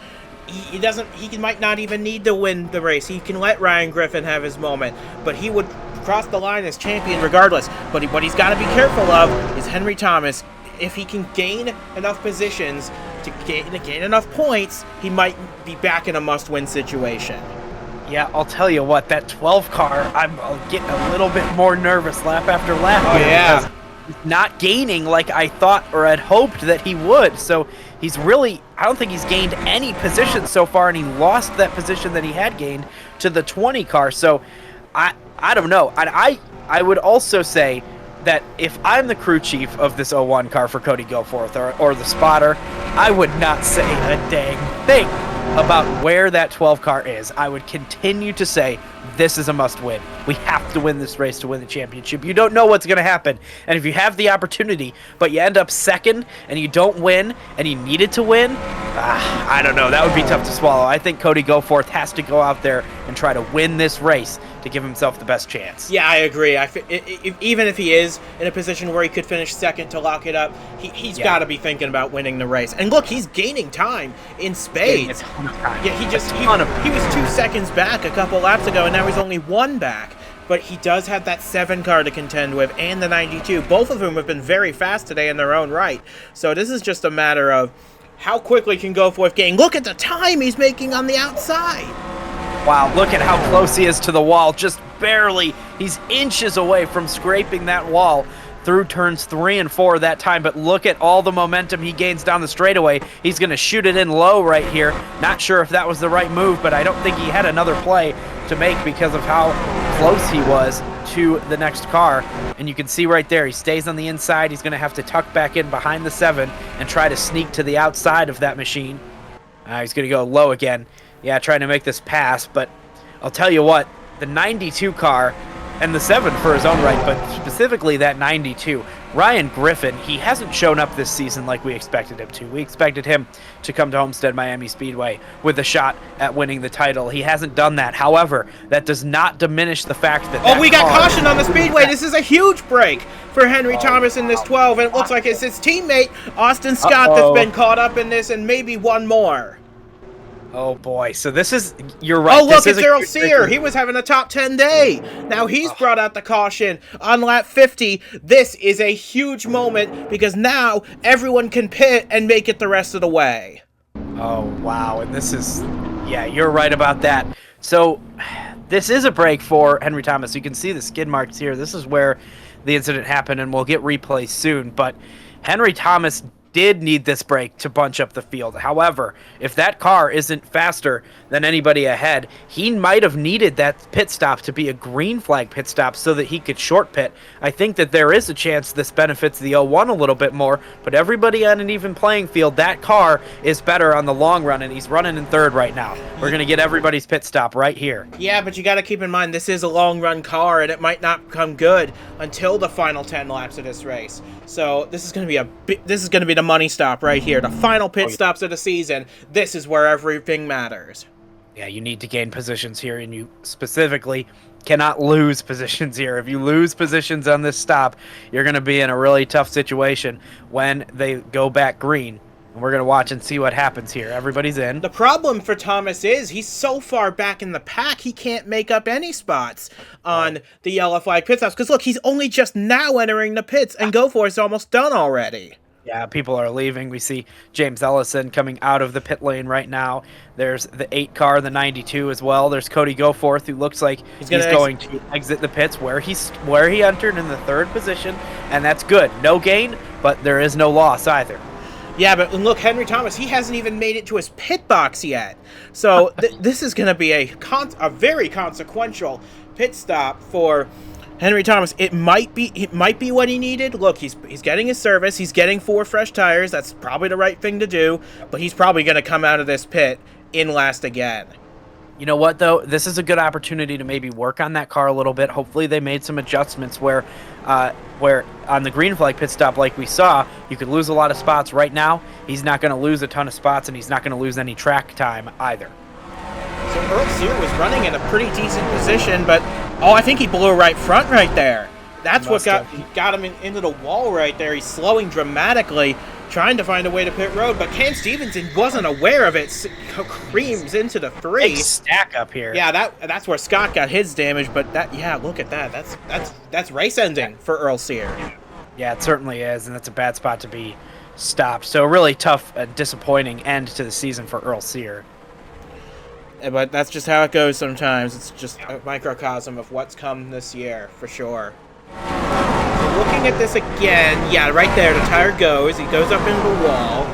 S1: he might not even need to win the race. He can let Ryan Griffin have his moment, but he would cross the line as champion regardless. But what he's got to be careful of is Henry Thomas. If he can gain enough positions to gain enough points, he might be back in a must-win situation.
S2: Yeah, I'll tell you what, that 12 car, I'm getting a little bit more nervous lap after lap.
S1: Oh, yeah.
S2: He's not gaining like I thought or had hoped that he would. So he's really, I don't think he's gained any position so far, and he lost that position that he had gained to the 20 car. So I don't know. I would also say that if I'm the crew chief of this 01 car for Cody Goforth or the spotter, I would not say a dang thing about where that 12 car is. I would continue to say, this is a must-win. We have to win this race to win the championship. You don't know what's going to happen. And if you have the opportunity, but you end up 2nd and you don't win and you needed to win, I don't know. That would be tough to swallow. I think Cody Goforth has to go out there and try to win this race to give himself the best chance.
S1: Yeah, I agree. Even if he is in a position where he could finish 2nd to lock it up, he's got to be thinking about winning the race. And look, he's gaining time in spades. Yeah, he was 2 seconds back a couple laps ago, and now he's only 1 back. But he does have that 7 car to contend with, and the 92. Both of whom have been very fast today in their own right. So this is just a matter of how quickly can Goforth gain. Look at the time he's making on the outside.
S2: Wow, look at how close he is to the wall. Just barely. He's inches away from scraping that wall through turns 3 and 4 that time, but look at all the momentum he gains down the straightaway. He's going to shoot it in low right here. Not sure if that was the right move, but I don't think he had another play to make because of how close he was to the next car. And you can see right there, he stays on the inside. He's going to have to tuck back in behind the 7 and try to sneak to the outside of that machine. He's going to go low again. Yeah, trying to make this pass, but I'll tell you what, the 92 car and the 7 for his own right, but specifically that 92, Ryan Griffin, he hasn't shown up this season like we expected him to. We expected him to come to Homestead-Miami Speedway with a shot at winning the title. He hasn't done that. However, that does not diminish the fact that
S1: we got caution on the Speedway. This is a huge break for Henry Thomas in this 12, and it looks like it's his teammate, Austin Scott, that's been caught up in this, and maybe one more.
S2: Oh boy, so this is, you're right.
S1: Oh look, it's Daryl Sear. He was having a top 10 day. Now he's brought out the caution on lap 50. This is a huge moment because now everyone can pit and make it the rest of the way.
S2: Oh wow, and this is, yeah, you're right about that. So this is a break for Henry Thomas. You can see the skid marks here. This is where the incident happened, and we'll get replays soon, but Henry Thomas did need this break to bunch up the field. However, if that car isn't faster than anybody ahead, he might have needed that pit stop to be a green flag pit stop so that he could short pit. I think that there is a chance this benefits the 01 a little bit more, but everybody on an even playing field, that car is better on the long run, and he's running in 3rd right now. We're going to get everybody's pit stop right here.
S1: Yeah, but you got to keep in mind this is a long run car, and it might not come good until the final 10 laps of this race. So this is going to be the money stop right here. The final pit stops of the season. This is where everything matters.
S2: Yeah, you need to gain positions here, and you specifically cannot lose positions here. If you lose positions on this stop, you're going to be in a really tough situation when they go back green. We're going to watch and see what happens here. Everybody's in.
S1: The problem for Thomas is he's so far back in the pack, he can't make up any spots on the yellow flag pit stops. Because look, he's only just now entering the pits, and Goforth's almost done already.
S2: Yeah, people are leaving. We see James Ellison coming out of the pit lane right now. There's the 8 car, the 92 as well. There's Cody Goforth, who looks like he's going to exit the pits where he entered in the 3rd position, and that's good. No gain, but there is no loss either.
S1: Yeah, but look, Henry Thomas, he hasn't even made it to his pit box yet. So this is going to be a very consequential pit stop for Henry Thomas. It might be what he needed. Look, he's getting his service. He's getting 4 fresh tires. That's probably the right thing to do. But he's probably going to come out of this pit in last again.
S2: You know what, though? This is a good opportunity to maybe work on that car a little bit. Hopefully they made some adjustments where on the green flag pit stop, like we saw, you could lose a lot of spots. Right now, he's not going to lose a ton of spots, and he's not going to lose any track time either.
S1: So Earl Sear was running in a pretty decent position, but I think he blew right front right there. That's what got him into the wall right there. He's slowing dramatically, trying to find a way to pit road, but Cam Stevenson wasn't aware of it. Creams into the 3.
S2: Big stack up here.
S1: Yeah, that's where Scott got his damage, but look at that. That's race ending for Earl Sear.
S2: Yeah, it certainly is, and that's a bad spot to be stopped. So a really tough, disappointing end to the season for Earl Sear.
S1: But that's just how it goes sometimes. It's just a microcosm of what's come this year, for sure. Looking at this again, yeah, right there, the tire goes. He goes up into the wall,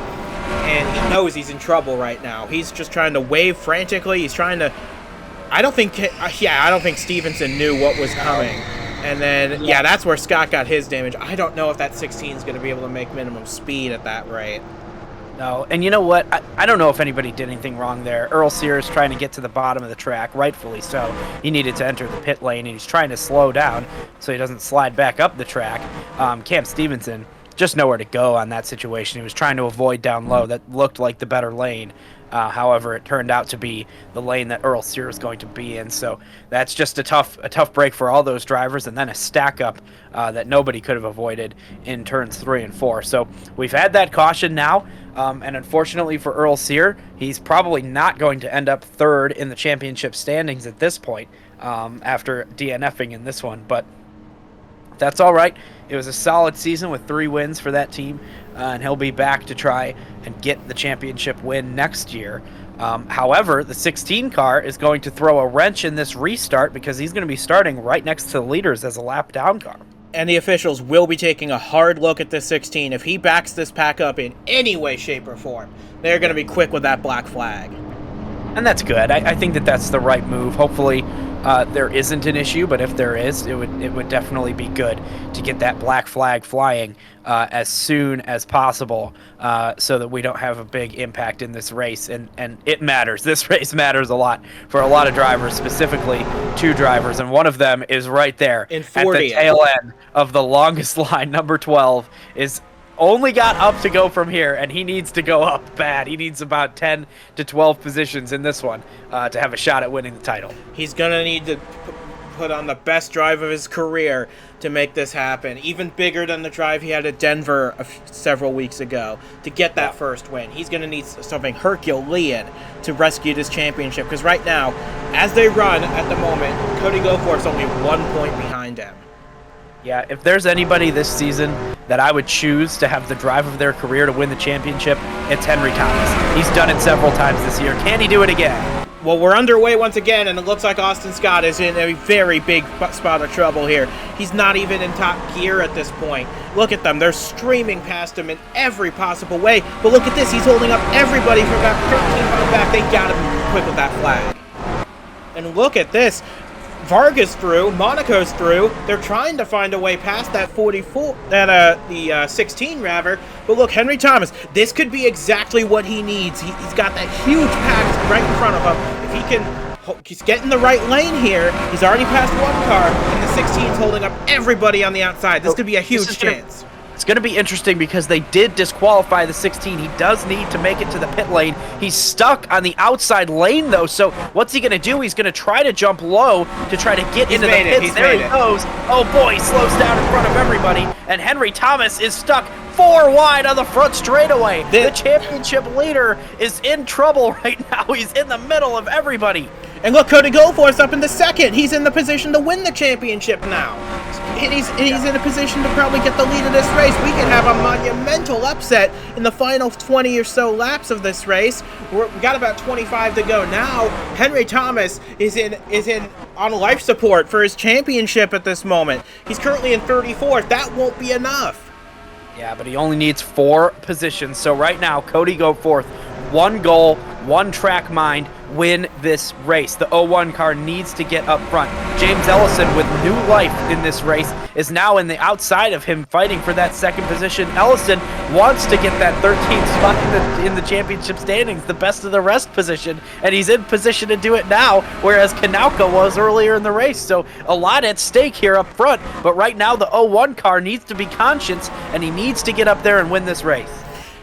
S1: and he knows he's in trouble right now. He's just trying to wave frantically. He's trying to... I don't think Stevenson knew what was coming. And then, yeah, that's where Scott got his damage. I don't know if that 16 is going to be able to make minimum speed at that rate.
S2: No, and you know what? I don't know if anybody did anything wrong there. Earl Sear is trying to get to the bottom of the track, rightfully so. He needed to enter the pit lane, and he's trying to slow down so he doesn't slide back up the track. Cam Stevenson, just nowhere to go on that situation. He was trying to avoid down low. That looked like the better lane. However, it turned out to be the lane that Earl Sear is going to be in. So that's just a tough break for all those drivers, and then a stack up that nobody could have avoided in turns 3 and 4. So we've had that caution now, and unfortunately for Earl Sear, he's probably not going to end up 3rd in the championship standings at this point after DNFing in this one. But that's all right. It was a solid season with 3 wins for that team, and he'll be back to try and get the championship win next year. However, the 16 car is going to throw a wrench in this restart because he's going to be starting right next to the leaders as a lap down car.
S1: And the officials will be taking a hard look at this 16. If he backs this pack up in any way, shape, or form, they're going to be quick with that black flag.
S2: And that's good. I think that's the right move. Hopefully there isn't an issue, but if there is, it would definitely be good to get that black flag flying as soon as possible so that we don't have a big impact in this race. And it matters. This race matters a lot for a lot of drivers, specifically 2 drivers, and one of them is right there
S1: in 40th.
S2: At the tail end of the longest line. Number 12 is only got up to go from here, and he needs to go up bad. He needs about 10 to 12 positions in this one to have a shot at winning the title.
S1: He's going to need to put on the best drive of his career to make this happen, even bigger than the drive he had at Denver several weeks ago to get that first win. He's going to need something Herculean to rescue this championship, because right now, as they run at the moment, Cody Goforth's only 1 point behind him.
S2: Yeah, if there's anybody this season that I would choose to have the drive of their career to win the championship, it's Henry Thomas. He's done it several times this year. Can he do it again?
S1: Well, we're underway once again, and it looks like Austin Scott is in a very big spot of trouble here. He's not even in top gear at this point. Look at them. They're streaming past him in every possible way. But look at this. He's holding up everybody from about 13 from back. They got to be quick with that flag. And look at this. Vargas through, Monaco's through. They're trying to find a way past that 44, the 16 rather. But look, Henry Thomas, this could be exactly what he needs. He's got that huge pack right in front of him. If he can, he's getting the right lane here. He's already passed 1 car, and the 16's holding up everybody on the outside. This could be a huge chance.
S2: It's going to be interesting because they did disqualify the 16. He does need to make it to the pit lane. He's stuck on the outside lane, though, so what's he going to do? He's going to try to jump low to try to get into the pits. There he goes. Oh, boy, he slows down in front of everybody, and Henry Thomas is stuck 4 wide on the front straightaway. The championship leader is in trouble right now. He's in the middle of everybody.
S1: And look, Cody Goforth up in the second. He's in the position to win the championship now. And he's in a position to probably get the lead of this race. We can have a monumental upset in the final 20 or so laps of this race. We got about 25 to go now. Henry Thomas is on life support for his championship at this moment. He's currently in 34th. That won't be enough.
S2: Yeah, but he only needs 4 positions. So right now, Cody Goforth, 1 goal, 1 track mind, win this race. The 01 car needs to get up front. James Ellison, with new life in this race, is now in the outside of him fighting for that second position. Ellison wants to get that 13th spot in the championship standings, the best of the rest position, and he's in position to do it now, whereas Kanauka was earlier in the race. So a lot at stake here up front, but right now the 01 car needs to be conscious, and he needs to get up there and win this race.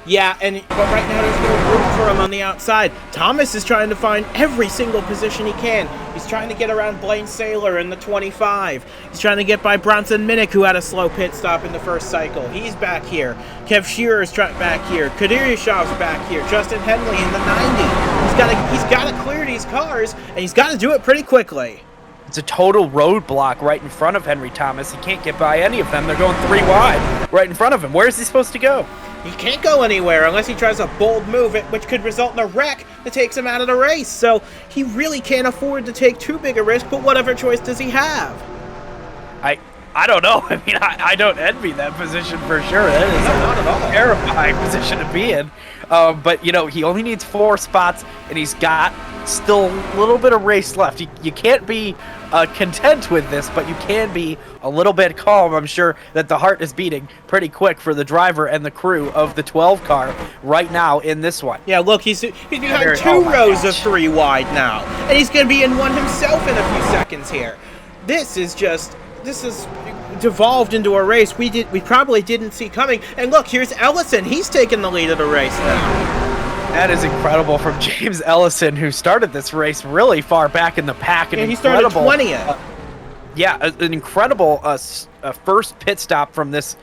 S1: Yeah, but right now there's no room for him on the outside. Thomas is trying to find every single position he can. He's trying to get around Blaine Saylor in the 25. He's trying to get by Bronson Minnick, who had a slow pit stop in the first cycle. He's back here. Kev Shearer's back here. Kadir Yashov's back here. Justin Henley in the 90. He's got to clear these cars, and he's got to do it pretty quickly.
S2: It's a total roadblock right in front of Henry Thomas. He can't get by any of them. They're going 3 wide right in front of him. Where is he supposed to go?
S1: He can't go anywhere unless he tries a bold move, which could result in a wreck that takes him out of the race. So he really can't afford to take too big a risk, but whatever choice does he have?
S2: I don't know. I mean, I don't envy that position for sure. That is not at all a terrifying position to be in. But, you know, he only needs 4 spots, and he's got still a little bit of race left. You can't be content with this, but you can be a little bit calm. I'm sure that the heart is beating pretty quick for the driver and the crew of the 12 car right now in this one.
S1: Yeah, look, he's behind 2 rows of 3 wide now, and he's going to be in one himself in a few seconds here. This is devolved into a race we probably didn't see coming. And look, here's Ellison. He's taking the lead of the race now.
S2: That is incredible from James Ellison, who started this race really far back in the pack.
S1: And he started 20th.
S2: An incredible first pit stop from this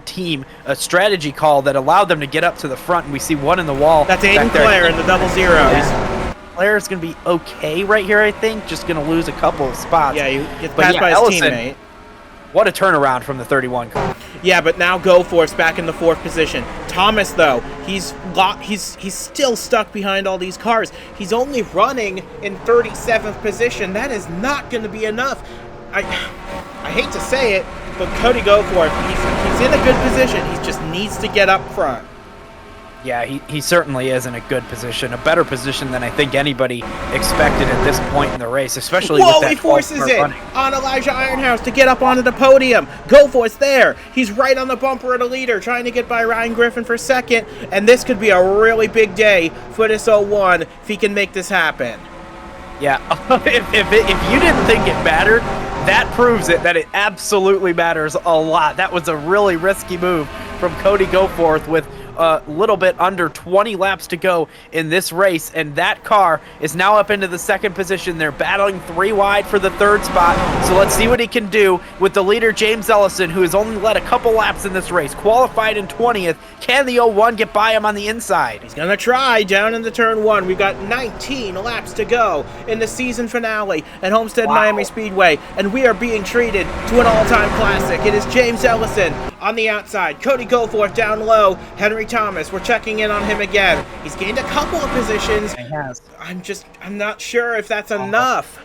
S2: team, a strategy call that allowed them to get up to the front, and we see one in the wall.
S1: That's Aiden Clare in the double zeros.
S2: Yeah. Claire's going to be okay right here, I think. Just going to lose a couple of spots.
S1: Yeah, he gets passed by his
S2: Ellison,
S1: teammate.
S2: What a turnaround from the 31 car.
S1: Yeah, but now Goforth's back in the 4th position. Thomas, though, he's still stuck behind all these cars. He's only running in 37th position. That is not going to be enough. I hate to say it, but Cody Goforth, he's in a good position. He just needs to get up front.
S2: Yeah, he certainly is in a good position, a better position than I think anybody expected at this point in the race, especially with that.
S1: He forces it on Elijah Ironhouse to get up onto the podium. Goforth's there. He's right on the bumper of the leader, trying to get by Ryan Griffin for second, and this could be a really big day for this 01 if he can make this happen.
S2: Yeah, if you didn't think it mattered, that proves it, that it absolutely matters a lot. That was a really risky move from Cody Goforth with a little bit under 20 laps to go in this race, and that car is now up into the 2nd position. They're battling 3 wide for the 3rd spot, so let's see what he can do with the leader James Ellison, who has only led a couple laps in this race, qualified in 20th. Can the 01 get by him on the inside?
S1: He's gonna try down in the turn 1. We've got 19 laps to go in the season finale at Homestead-Miami Speedway, and we are being treated to an all-time classic. It is James Ellison on the outside, Cody Goforth down low, Henry Thomas, we're checking in on him again. He's gained a couple of positions.
S2: He has.
S1: I'm not sure if that's enough.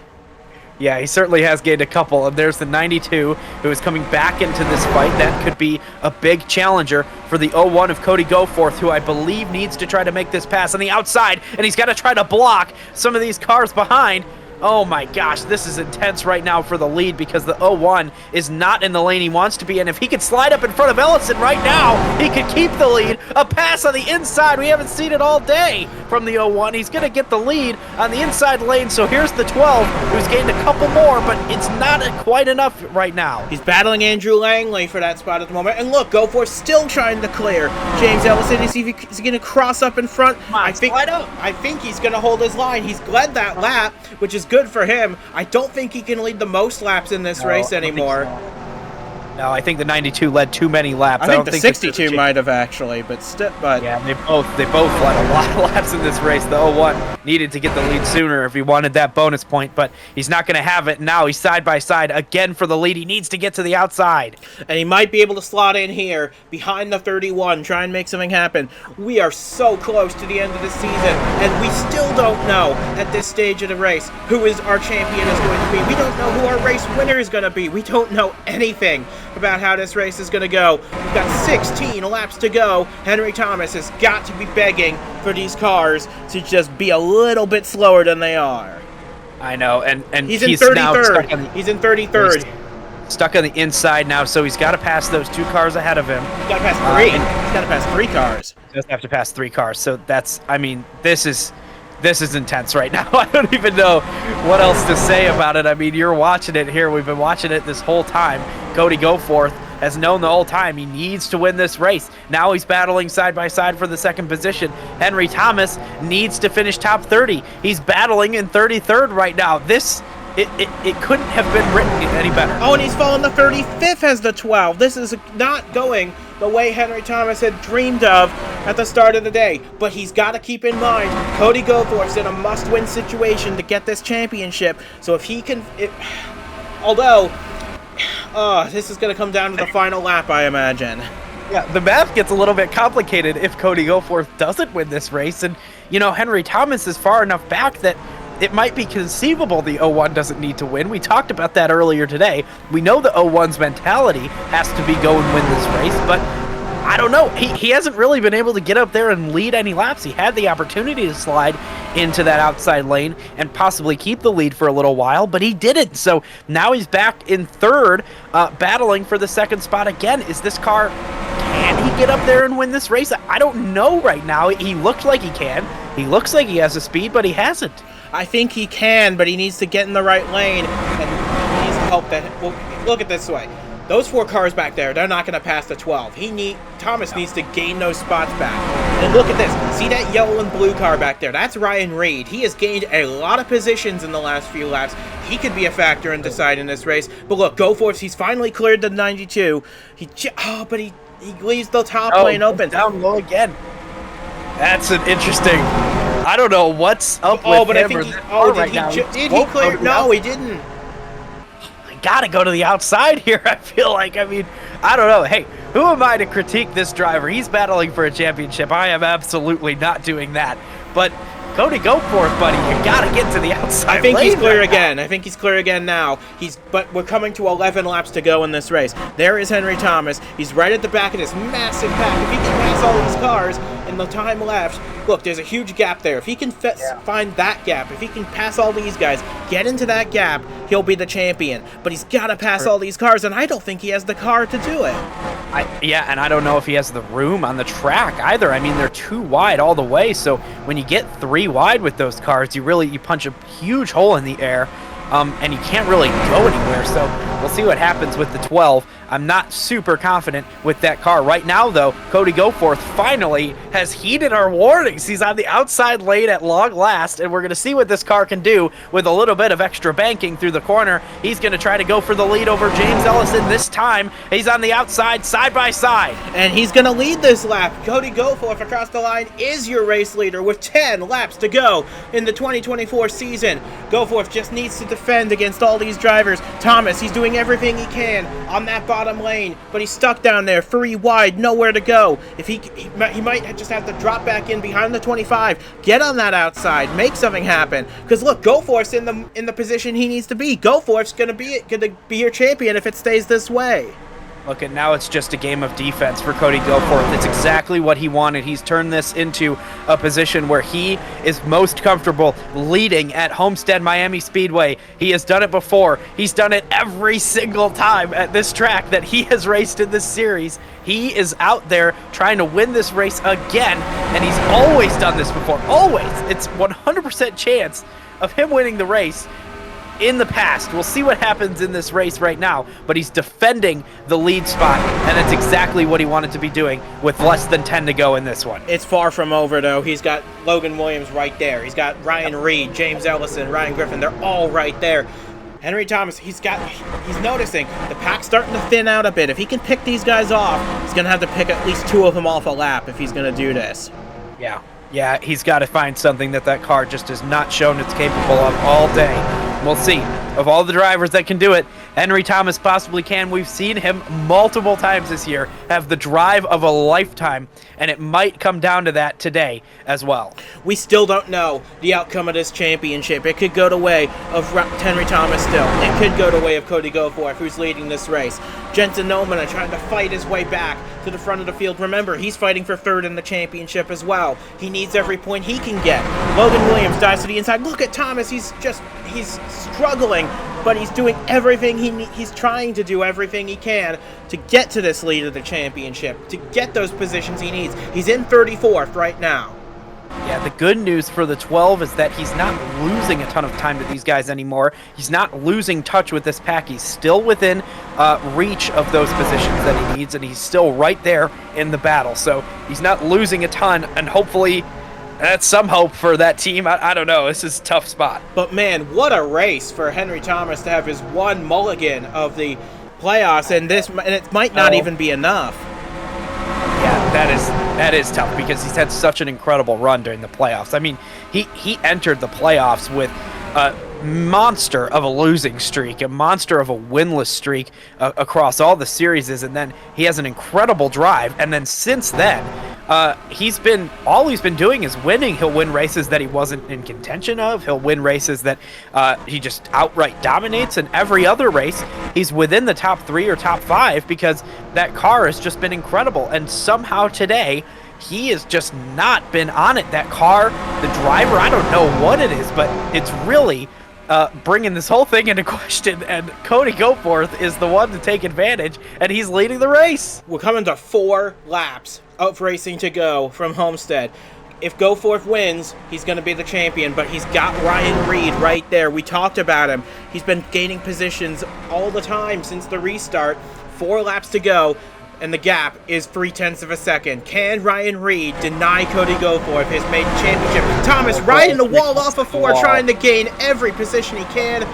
S2: Yeah, he certainly has gained a couple, and there's the 92 who is coming back into this fight. That could be a big challenger for the 01 of Cody Goforth, who I believe needs to try to make this pass on the outside, and he's got to try to block some of these cars behind. Oh my gosh, this is intense right now for the lead because the 01 is not in the lane he wants to be in. If he could slide up in front of Ellison right now, he could keep the lead. A pass on the inside. We haven't seen it all day from the 01. He's going to get the lead on the inside lane. So here's the 12, who's gained a couple more, but it's not quite enough right now.
S1: He's battling Andrew Langley for that spot at the moment. And look, Goforth still trying to clear James Ellison. Is he going to cross up in front? I think he's going to hold his line. He's led that lap, which is good for him. I don't think he can lead the most laps in this race anymore.
S2: No, I think the 92 led too many laps.
S1: I think the
S2: don't
S1: 62 might have actually, but
S2: yeah, they both led a lot of laps in this race. The 01 needed to get the lead sooner if he wanted that bonus point, but he's not going to have it. Now he's side by side again for the lead. He needs to get to the outside,
S1: and he might be able to slot in here behind the 31, try and make something happen. We are so close to the end of the season, and we still don't know at this stage of the race who is our champion is going to be. We don't know who our race winner is going to be. We don't know anything about how this race is going to go. We've got 16 laps to go. Henry Thomas has got to be begging for these cars to just be a little bit slower than they are.
S2: I know, and
S1: he's in 33rd. He's in 33rd.
S2: Stuck on the inside now, so he's got to pass those 2 cars ahead of him.
S1: He's got to pass 3. He's got to pass 3 cars.
S2: He does have to pass 3 cars, so that's, I mean, this is intense right now. I don't even know what else to say about it. I mean, you're watching it here. We've been watching it this whole time. Cody Goforth has known the whole time he needs to win this race. Now he's battling side by side for the 2nd position. Henry Thomas needs to finish top 30. He's battling in 33rd right now. It couldn't have been written any better.
S1: Oh, and he's fallen to 35th as the 12. This is not going the way Henry Thomas had dreamed of at the start of the day. But he's got to keep in mind, Cody Goforth's in a must-win situation to get this championship. So if he can... although, this is going to come down to the final lap, I imagine.
S2: Yeah, the math gets a little bit complicated if Cody Goforth doesn't win this race. And, you know, Henry Thomas is far enough back that it might be conceivable the 01 doesn't need to win. We talked about that earlier today. We know the 01's mentality has to be go and win this race, but I don't know. He hasn't really been able to get up there and lead any laps. He had the opportunity to slide into that outside lane and possibly keep the lead for a little while, but he didn't. So now he's back in 3rd, battling for the 2nd spot again. Is this car, can he get up there and win this race? I don't know right now. He looks like he can. He looks like he has the speed, but he hasn't.
S1: I think he can, but he needs to get in the right lane, and he needs to help that. Well, look at it this way. Those 4 cars back there, they're not going to pass the 12. Thomas needs to gain those spots back. And look at this. See that yellow and blue car back there? That's Ryan Reed. He has gained a lot of positions in the last few laps. He could be a factor in deciding this race. But look, Goforth, he's finally cleared the 92. But he leaves the top lane open.
S2: Down low again. That's an interesting... I don't know what's up with him
S1: did he clear? No, he didn't.
S2: I gotta go to the outside here, I feel like. I mean, I don't know. Hey, who am I to critique this driver? He's battling for a championship. I am absolutely not doing that. But Cody Goforth, buddy, you gotta get to the outside.
S1: I think he's clear again. I think he's clear again now. But we're coming to 11 laps to go in this race. There is Henry Thomas. He's right at the back of this massive pack. If he can pass all these cars in the time left, look, there's a huge gap there. If he can find that gap, if he can pass all these guys, get into that gap, he'll be the champion. But he's got to pass all these cars, and I don't think he has the car to do it.
S2: And I don't know if he has the room on the track either. I mean, they're too wide all the way, so when you get 3 wide with those cars, you punch a huge hole in the air, and you can't really go anywhere. So we'll see what happens with the 12. I'm not super confident with that car. Right now, though, Cody Goforth finally has heeded our warnings. He's on the outside lane at long last, and we're going to see what this car can do with a little bit of extra banking through the corner. He's going to try to go for the lead over James Ellison this time. He's on the outside, side by side.
S1: And he's going to lead this lap. Cody Goforth across the line is your race leader with 10 laps to go in the 2024 season. Goforth just needs to defend against all these drivers. Thomas, he's doing everything he can on that bottom lane, but he's stuck down there, 3 wide, nowhere to go. If he might just have to drop back in behind the 25, get on that outside, make something happen. Because look, Goforth's in the position he needs to be. Goforth's gonna be your champion if it stays this way.
S2: Look, and now it's just a game of defense for Cody Goforth. It's exactly what he wanted. He's turned this into a position where he is most comfortable leading at Homestead-Miami Speedway. He has done it before. He's done it every single time at this track that he has raced in this series. He is out there trying to win this race again, and he's always done this before. Always. It's 100% chance of him winning the race in the past. We'll see what happens in this race right now, but he's defending the lead spot, and that's exactly what he wanted to be doing with less than 10 to go in this one.
S1: It's far from over, though. He's got Logan Williams right there. He's got Ryan Reed, James Ellison, Ryan Griffin. They're all right there. Henry Thomas, he's noticing the pack's starting to thin out a bit. If he can pick these guys off, he's going to have to pick at least 2 of them off a lap if he's going to do this.
S2: Yeah, he's got to find something that car just has not shown it's capable of all day. We'll see. Of all the drivers that can do it, Henry Thomas possibly can. We've seen him multiple times this year have the drive of a lifetime, and it might come down to that today as well.
S1: We still don't know the outcome of this championship. It could go the way of Henry Thomas still. It could go the way of Cody Goforth, who's leading this race. Jensen Nomina trying to fight his way back to the front of the field. Remember, he's fighting for 3rd in the championship as well. He needs every point he can get. Logan Williams dives to the inside. Look at Thomas. He's struggling, but he's doing everything he's trying to do everything he can to get to this lead of the championship, to get those positions he needs. He's in 34th right now.
S2: Yeah, the good news for the 12 is that he's not losing a ton of time to these guys anymore. He's not losing touch with this pack. He's still within reach of those positions that he needs, and he's still right there in the battle. So he's not losing a ton, and hopefully that's some hope for that team. I don't know. This is a tough spot.
S1: But man, what a race for Henry Thomas to have his 1 mulligan of the playoffs, and it might not even be enough.
S2: Yeah, that is tough because he's had such an incredible run during the playoffs. I mean, he entered the playoffs with a monster of a losing streak, a monster of a winless streak across all the series, and then he has an incredible drive. And then since then, he's been doing is winning. He'll win races that he wasn't in contention of. He'll win races that he just outright dominates. And every other race, he's within the top 3 or top 5 because that car has just been incredible. And somehow today, he has just not been on it. That car, the driver, I don't know what it is, but it's really bringing this whole thing into question, and Cody Goforth is the one to take advantage, and he's leading the race.
S1: We're coming to 4 laps of racing to go from Homestead. If Goforth wins, he's going to be the champion, but he's got Ryan Reed right there. We talked about him. He's been gaining positions all the time since the restart. 4 laps to go, and the gap is 0.3 of a second. Can Ryan Reed deny Cody Goforth his maiden championship? Thomas riding the wall off of 4, trying to gain every position he can.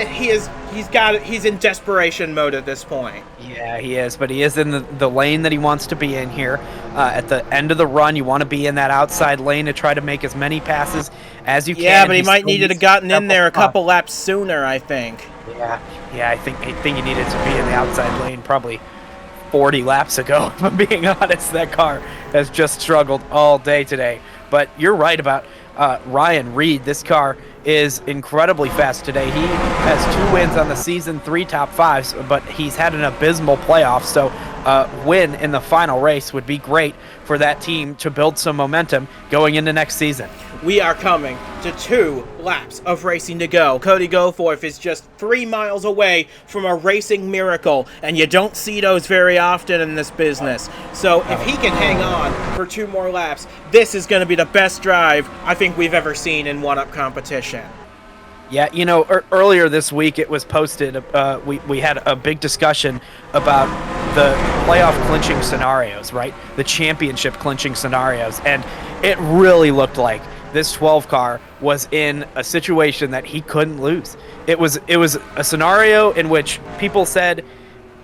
S1: He's in desperation mode at this point.
S2: Yeah, he is, but he is in the lane that he wants to be in here. At the end of the run, you want to be in that outside lane to try to make as many passes as you can.
S1: Yeah, but he might need to have gotten in there a couple laps sooner, I think.
S2: Yeah, I think he needed to be in the outside lane probably 40 laps ago, if I'm being honest. That car has just struggled all day today. But you're right about Ryan Reed. This car is incredibly fast today. He has 2 wins on the season, 3 top 5s, but he's had an abysmal playoff, so win in the final race would be great for that team to build some momentum going into next season.
S1: We are coming to 2 laps of racing to go. Cody Goforth is just 3 miles away from a racing miracle, and you don't see those very often in this business. So if he can hang on for 2 more laps, this is going to be the best drive I think we've ever seen in one-up competition.
S2: Yeah, you know, earlier this week it was posted, we had a big discussion about the playoff clinching scenarios, right? The championship clinching scenarios, and it really looked like this 12 car was in a situation that he couldn't lose. It was a scenario in which people said,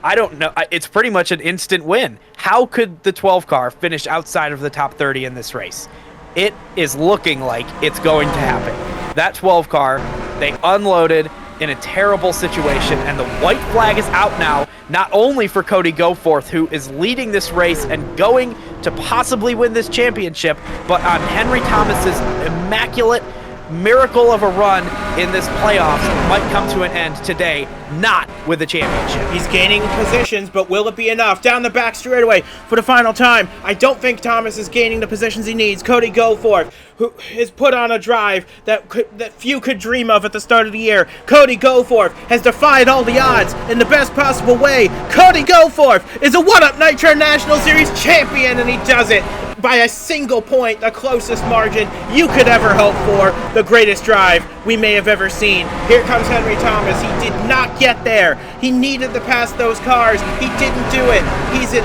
S2: I don't know, it's pretty much an instant win. How could the 12 car finish outside of the top 30 in this race? It is looking like it's going to happen. That 12 car, they unloaded in a terrible situation, and the white flag is out now, not only for Cody Goforth, who is leading this race and going to possibly win this championship, but on Henry Thomas's immaculate miracle of a run in this playoffs might come to an end today, not with a championship.
S1: He's gaining positions, but will it be enough? Down the back straightaway for the final time. I don't think Thomas is gaining the positions he needs. Cody Goforth, who has put on a drive that few could dream of at the start of the year. Cody Goforth has defied all the odds in the best possible way. Cody Goforth is a one-up Nitro National Series champion, and he does it by a single point, the closest margin you could ever hope for. The greatest drive we may have ever seen. Here comes Henry Thomas. He did not get there. He needed to pass those cars. He didn't do it. He's in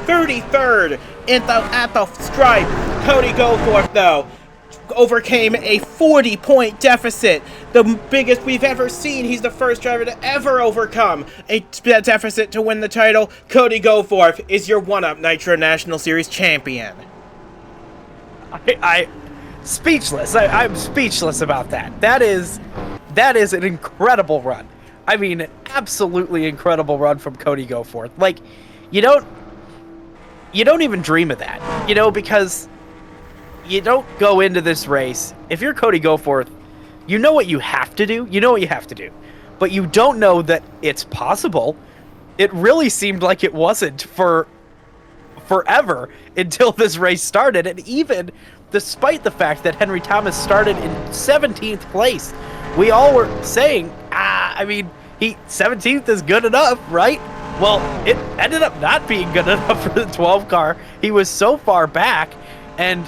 S1: 33rd at the stripe. Cody Goforth, though, overcame a 40-point deficit, the biggest we've ever seen. He's the first driver to ever overcome a deficit to win the title. Cody Goforth is your one-up Nitro National Series champion.
S2: I speechless. I'm speechless about that. That is an incredible run. I mean, absolutely incredible run from Cody Goforth. Like, you don't even dream of that, because you don't go into this race. If you're Cody Goforth, you know what you have to do. But you don't know that it's possible. It really seemed like it wasn't for forever until this race started. And even despite the fact that Henry Thomas started in 17th place, we all were saying, 17th is good enough, right? Well, it ended up not being good enough for the 12 car. He was so far back, and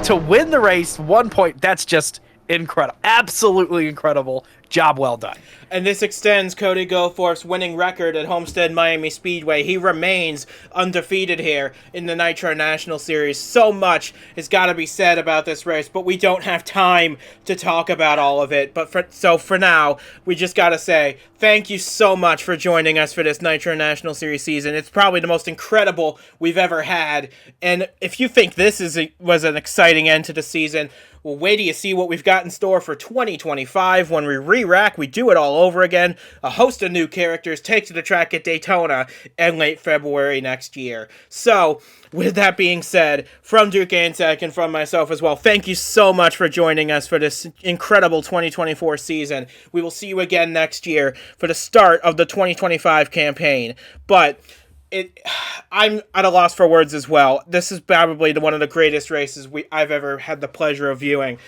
S2: to win the race 1 point, that's just incredible. Absolutely incredible. Job well done.
S1: And this extends Cody Goforth's winning record at Homestead-Miami Speedway. He remains undefeated here in the Nitro National Series. So much has got to be said about this race, but we don't have time to talk about all of it. So for now, we just got to say thank you so much for joining us for this Nitro National Series season. It's probably the most incredible we've ever had. And if you think this was an exciting end to the season, well, wait till you see what we've got in store for 2025. When we re-rack, we do it all over again. A host of new characters take to the track at Daytona in late February next year. So, with that being said, from Duke Ansack and from myself as well, thank you so much for joining us for this incredible 2024 season. We will see you again next year for the start of the 2025 campaign. But I'm at a loss for words as well. This is probably one of the greatest races I've ever had the pleasure of viewing.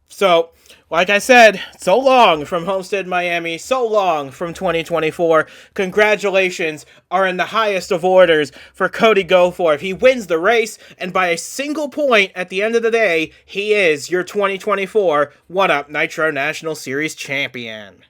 S1: So, like I said, so long from Homestead-Miami, so long from 2024. Congratulations are in the highest of orders for Cody Goforth. He wins the race, and by a single point at the end of the day, he is your 2024 one-up Nitro National Series champion.